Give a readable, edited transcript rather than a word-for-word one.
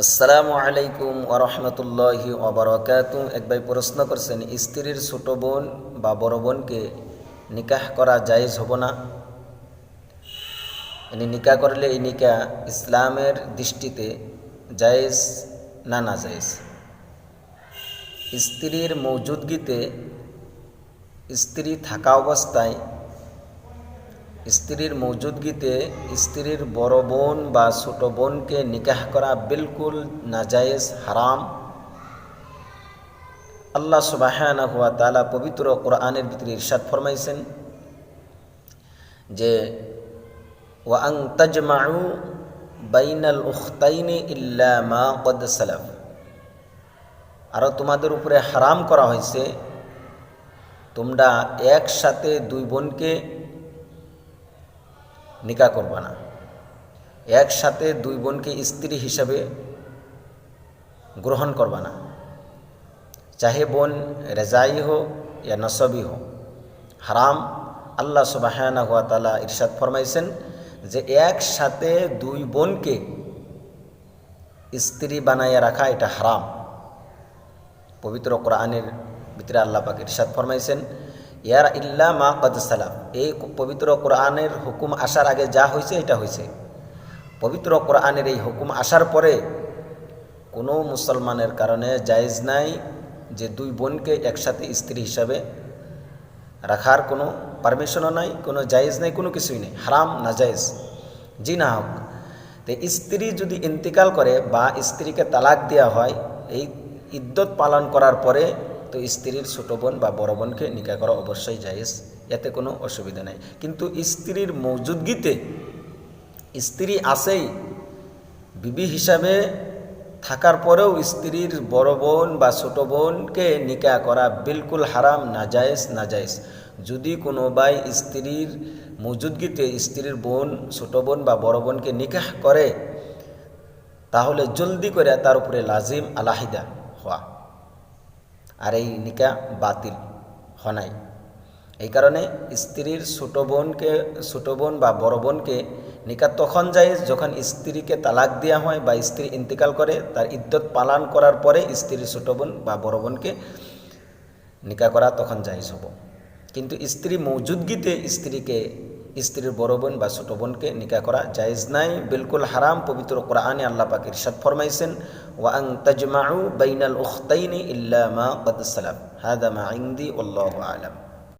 আসসালামু আলাইকুম ওয়া রাহমাতুল্লাহি ওয়া বারাকাতুহু। এক ভাই প্রশ্ন করছেন, স্ত্রীর ছোট বোন বা বড় বোনকে নিকাহ করা জায়েজ হবে না? নিকাহ করলে এই নিকাহ ইসলামের দৃষ্টিতে জায়েজ না নাজায়েজ? স্ত্রীর মৌজুদগিতে, স্ত্রী থাকা অবস্থায়, স্ত্রীর মৌজুদগিতে স্ত্রীর বড় বোন বা ছোট বোনকে নিকাহ করা বিলকুল নাজায়েজ, হারাম। আল্লাহ সুবহানাহু ওয়া তাআলা পবিত্র কোরআনের ভিতরে ইরশাদ ফরমাইছেন যে ওয়া আন তাজমাউ বাইনাল উখতাইনি ইল্লা মা ক্বাদ সালাফ। আর তোমাদের উপরে হারাম করা হয়েছে তোমরা একসাথে দুই বোনকে নিকাহ করবা না, একসাথে দুই বোনকে স্ত্রী হিসাবে গ্রহণ করবা না, চাহে বোন রেজাই হো ইয়া নসবি হো, হারাম। আল্লাহ সুবহানাহু ওয়া তাআলা ইরশাদ ফরমাইছেন যে একসাথে দুই বোনকে স্ত্রী বানাইয়া রাখা এটা হারাম। পবিত্র কোরআনের ভিতরে আল্লাহ পাক ইরশাদ ফরমাইছেন ইয়ারা ইল্লা মা ক্বাদ সালাফ। এই পবিত্র কোরআনের হুকুম আসার আগে যা হয়েছে এটা হয়েছে। পবিত্র কোরআনের এই হুকুম আসার পরে কোনো মুসলমানের কারণে জায়েজ নাই যে দুই বোনকে একসাথে স্ত্রী হিসাবে রাখার কোনো পারমিশনও নাই, কোনো জায়েজ নাই, কোনো কিছুই নেই, হারাম নাজায়েজ। জি না হোক, তো স্ত্রী যদি ইন্তিকাল করে বা স্ত্রীকে তালাক দেওয়া হয়, এই ইদ্যত পালন করার পরে তো স্ত্রীর ছোটো বোন বা বড় বোনকে নিকাহ করা অবশ্যই জায়েজ, এতে কোনো অসুবিধা নেই। কিন্তু স্ত্রীর মৌজুদগিতে, স্ত্রী আছেই, বিবি হিসাবে থাকার পরেও স্ত্রীর বড় বোন বা ছোটো বোনকে নিকাহ করা বিলকুল হারাম, নাজায়েজ নাজায়েজ। যদি কোনো ভাই স্ত্রীর মৌজুদগিতে স্ত্রীর বোন, ছোটো বোন বা বড় বোনকে নিকাহ করে, তাহলে জলদি করে তার উপরে লাজিম আলাহিদা হওয়া, আর এই নিকাহ বাতিল হনাই। এই কারণে স্ত্রীর ছোটো বোন বা বড় বোনকে নিকাহ তখন যায় যখন স্ত্রীকে তালাক দেওয়া হয় বা স্ত্রী ইন্তেকাল করে, তার ইদ্যত পালন করার পরে স্ত্রীর ছোটো বোন বা বড় বোনকে নিকাহ করা তখন জায়েজ হব। কিন্তু স্ত্রী মৌজুদগিতে স্ত্রীর বড় বোন বা ছোটো বোনকে নিকাহ করা জায়েজ নাই, বিলকুল হারাম। পবিত্র কোরআনে আল্লাহ পাক ইরশাদ ফরমাইছেন ওয়া আন তাজমাউ বাইনাল উখতাইনি ইল্লা মা ক্বাদ সালাফ। হাযা মা ইনদি ওয়াল্লাহু আ'লাম।